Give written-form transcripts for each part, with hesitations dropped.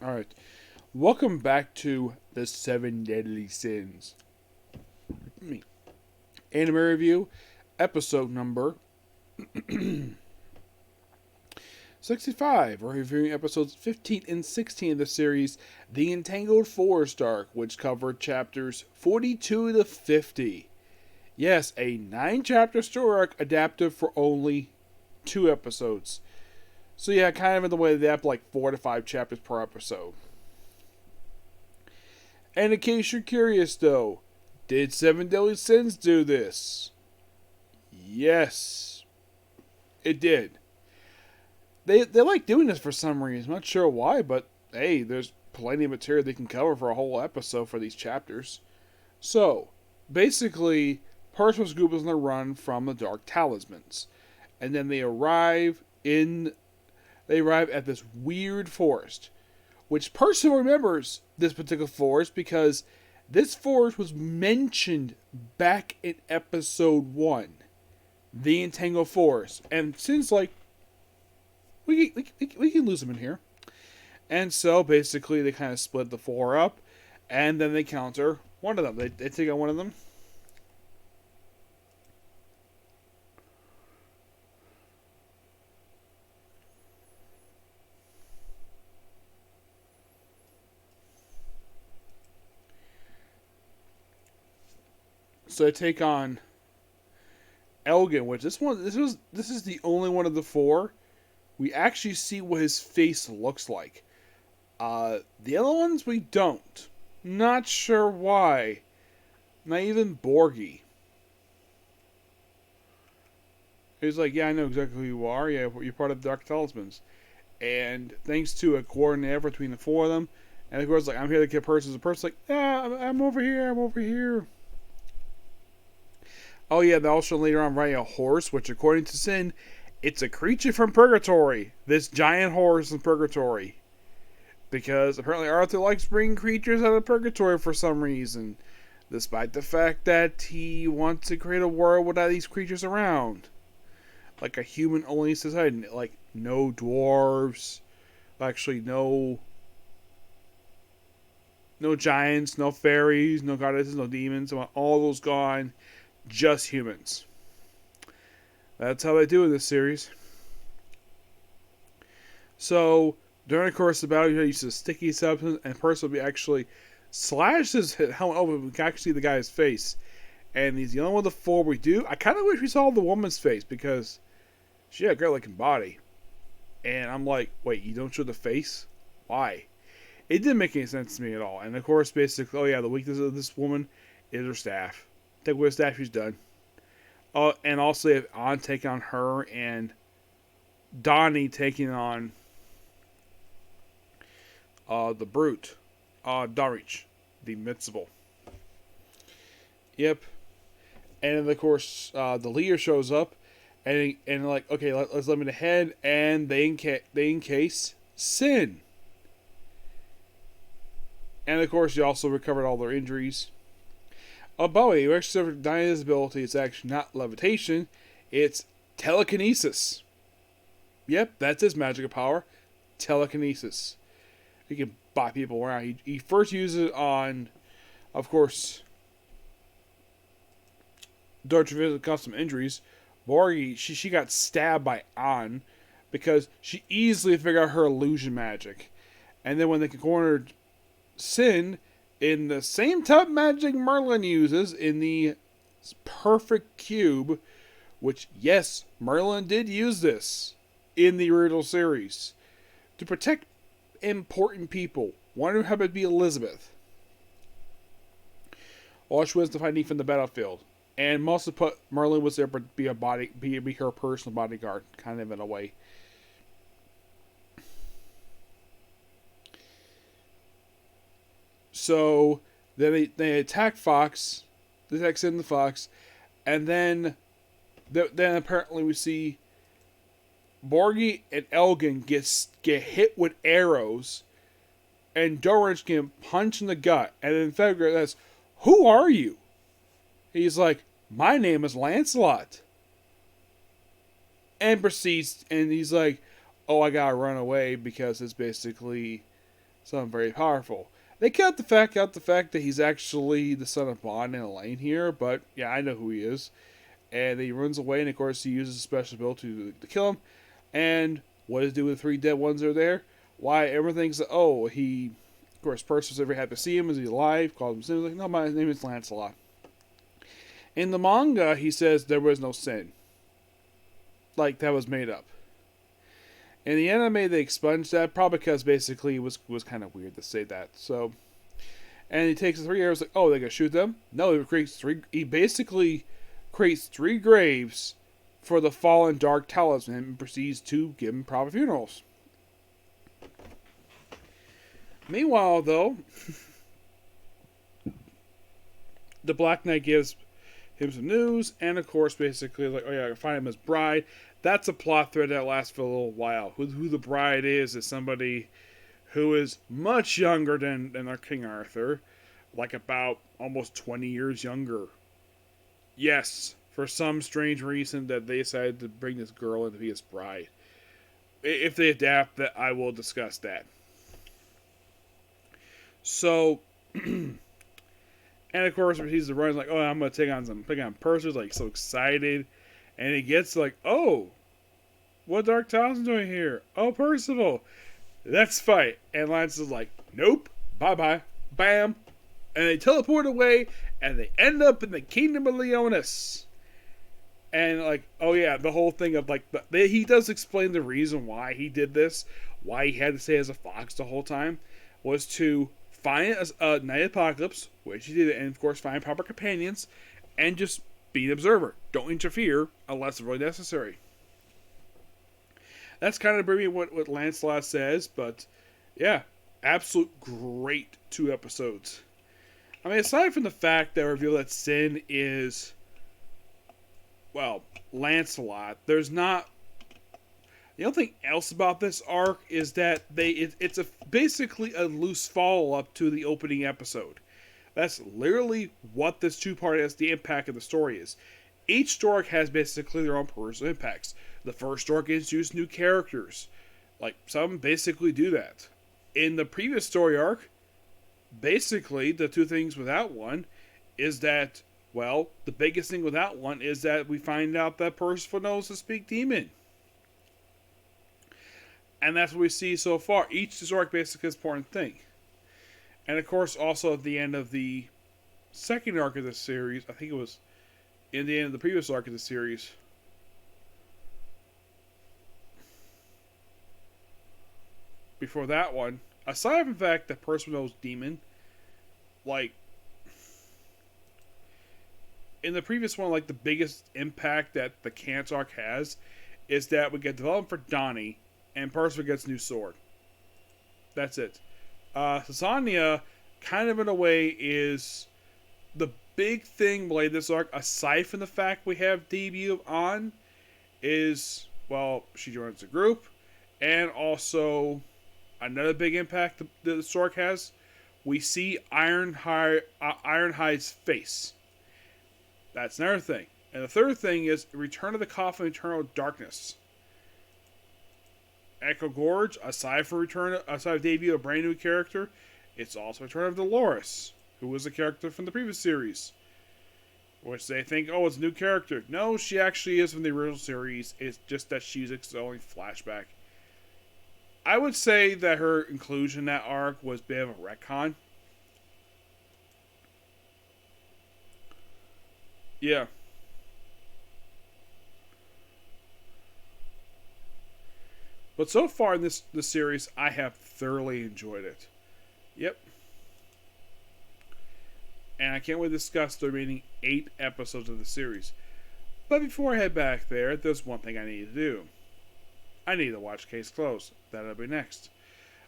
Alright. Welcome back to the Seven Deadly Sins. Anime review, episode number 65. We're reviewing episodes 15 and 16 of the series, The Entangled Forest Arc, which covered chapters 42 to 50. Yes, a 9-chapter story arc adapted for only 2 episodes. So yeah, kind of in the way they have like 4 to 5 chapters per episode. And in case you're curious though, did Seven Deadly Sins do this? Yes, it did. They like doing this for some reason. I'm not sure why, but hey, there's plenty of material they can cover for a whole episode for these chapters. So, basically, Percival's group is on the run from the Dark Talismans. And then they arrive at this weird forest, which Percival remembers this particular forest because this forest was mentioned back in episode 1, the Entangled Forest. And since, like, we can lose them in here. And so, basically, they kind of split the 4 up, and then they counter one of them. They take out one of them. So they take on Elgin, which this is the only one of the 4 we actually see what his face looks like. The other ones we don't. Not sure why. Not even Borgie. He's like, yeah, I know exactly who you are. Yeah, you're part of the Dark Talismans. And thanks to a coordinated effort between the 4 of them, and of course, like, I'm here to get person. The person's like, yeah, I'm over here. I'm over here. Oh yeah, they also later on ride a horse, which according to Sin, it's a creature from Purgatory. This giant horse in Purgatory. Because apparently Arthur likes bringing creatures out of Purgatory for some reason. Despite the fact that he wants to create a world without these creatures around. Like a human-only society. Like, no dwarves. Actually, no giants, no fairies, no goddesses, no demons. I want all those gone. Just humans. That's how they do in this series. So, during the course of the battle, you use a sticky substance, and Percival will be actually slashed his helmet open. We can actually see the guy's face. And he's the only one of the 4 we do. I kind of wish we saw the woman's face, because she had a great looking body. And I'm like, wait, you don't show the face? Why? It didn't make any sense to me at all. And of course, basically, oh yeah, the weakness of this woman is her staff. Take away her staff, she's done. And also, if On taking on her, and Donnie taking on the Brute, Darich, the Invincible. Yep. And then, of course, the leader shows up, and like, okay, let's let me ahead, and they encase Sin. And of course, you also recovered all their injuries. Oh, by the way, you actually suffered Diana's ability. It's actually not levitation, it's telekinesis. Yep, that's his magical power, telekinesis. He can bop people around. He first uses it on, of course, Dortch caused some injuries. Borgie, she got stabbed by An because she easily figured out her illusion magic. And then when they cornered Sin in the same type of magic Merlin uses in the perfect cube, which, yes, Merlin did use this in the original series to protect important people. One of them happened to be Elizabeth. All she was to find from the battlefield. And mostly put Merlin was there to be be her personal bodyguard, kind of in a way. So then they attack Fox, they attack Sid and the Fox, and then apparently we see Borgie and Elgin get hit with arrows, and Dorich can punch in the gut, and then Fedgar says, "Who are you?" He's like, "My name is Lancelot." And proceeds, and he's like, "Oh, I gotta run away because it's basically Something very powerful. They cut the fact out the fact that he's actually the son of Bond and Elaine here, but yeah, I know who he is. And he runs away, and of course he uses a special ability to kill him. And what does he do with the three dead ones that are there? Why everything's he, of course, Percival's ever happy to see him. Is he alive? Calls him sin. He's like, no, my name is Lancelot. In the manga, he says there was no sin. Like, that was made up. In the anime, they expunged that, probably because basically it was kind of weird to say that. So, and he takes the 3 arrows, like, oh, they're going to shoot them? No, he basically creates 3 graves for the fallen Dark Talisman and proceeds to give them proper funerals. Meanwhile, though, the Black Knight gives him some news, and of course, basically, like, oh yeah, I can find him as bride. That's a plot thread that lasts for a little while. Who the bride is somebody who is much younger than our King Arthur, like about almost 20 years younger. Yes, for some strange reason that they decided to bring this girl in to be his bride. If they adapt, that I will discuss that. So, and of course, he's the running like, oh, I'm gonna take on Percy, like so excited, and he gets like, oh, what Dark Talisman doing here? Oh, Percival, let's fight. And Lance is like, nope, bye bye, bam, and they teleport away, and they end up in the Kingdom of Leonis. And like, oh yeah, the whole thing of like, he does explain the reason why he did this, why he had to stay as a fox the whole time, was to find a night apocalypse, which he did, and of course find proper companions, and just be an observer. Don't interfere unless really necessary. That's kind of briefly what Lancelot says, but yeah, absolute great 2 episodes. I mean, aside from the fact that I reveal that Sin is, well, Lancelot, there's not. The only thing else about this arc is that it's basically a loose follow-up to the opening episode. That's literally what this 2-part is, the impact of the story is. Each story arc has basically their own personal impacts. The first story arc introduces new characters. Like, some basically do that. In the previous story arc, basically, the 2 things without one is that, well, the biggest thing without one is that we find out that Percival knows to speak demon. And that's what we see so far. Each story arc basically is an important thing. And of course, also at the end of the second arc of this series, I think it was in the end of the previous arc of the series, before that one, aside from the fact that Percival knows demon, like, in the previous one, like, the biggest impact that the Cancer arc has is that we get development for Donnie, and Percival gets a new sword. That's it. Sasania, kind of in a way, is the big thing related to this arc, aside from the fact we have debut on, is, well, she joins the group, and also another big impact that this arc has, we see Ironhide's face. That's another thing. And the third thing is Return of the Coffin, Eternal Darkness. Echo Gorge, aside from debut of a brand new character, it's also Return of Dolores, who was a character from the previous series. Which they think, oh, it's a new character. No, she actually is from the original series. It's just that she's its only flashback. I would say that her inclusion in that arc was a bit of a retcon. Yeah. But so far in this series, I have thoroughly enjoyed it. Yep. And I can't wait to discuss the remaining 8 episodes of the series. But before I head back there, there's one thing I need to do. I need to watch Case Closed. That'll be next.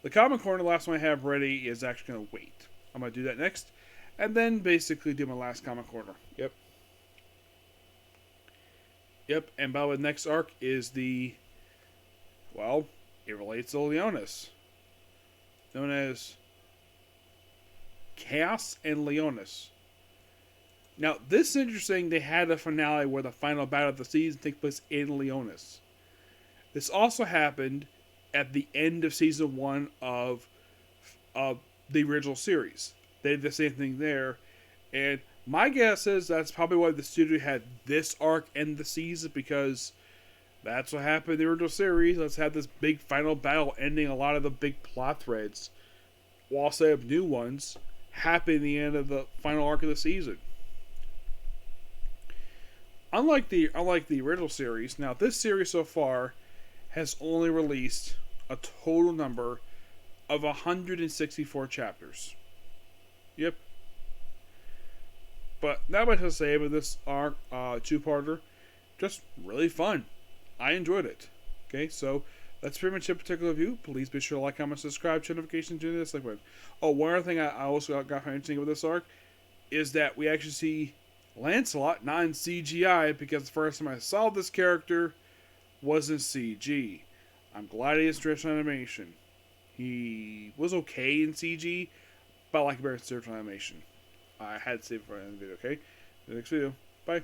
The Comic Corner, the last one I have ready, is actually going to wait. I'm going to do that next. And then basically do my last Comic Corner. Yep. Yep, and by the next arc is the... Well, it relates to Leonis. Known as Chaos and Leonis. Now, this is interesting. They had a finale where the final battle of the season takes place in Leonis. This also happened at the end of Season 1 of of the original series. They did the same thing there, and my guess is that's probably why the studio had this arc end the season, because that's what happened in the original series. Let's have this big final battle ending a lot of the big plot threads, while set up new ones happen at the end of the final arc of the season. Unlike the original series, now this series so far has only released a total number of 164 chapters. Yep. But not much to say about this arc, two-parter. Just really fun. I enjoyed it. Okay, so that's pretty much it. Particular review. Please be sure to like, comment, subscribe, turn notifications, do this. Oh, one other thing I also got interesting with this arc is that we actually see Lancelot not in CGI, because the first time I saw this character was in CG. I'm glad he is traditional animation. He was okay in CG, but I like better in traditional animation. I had to save it for the end of the video, okay? The next video. Bye.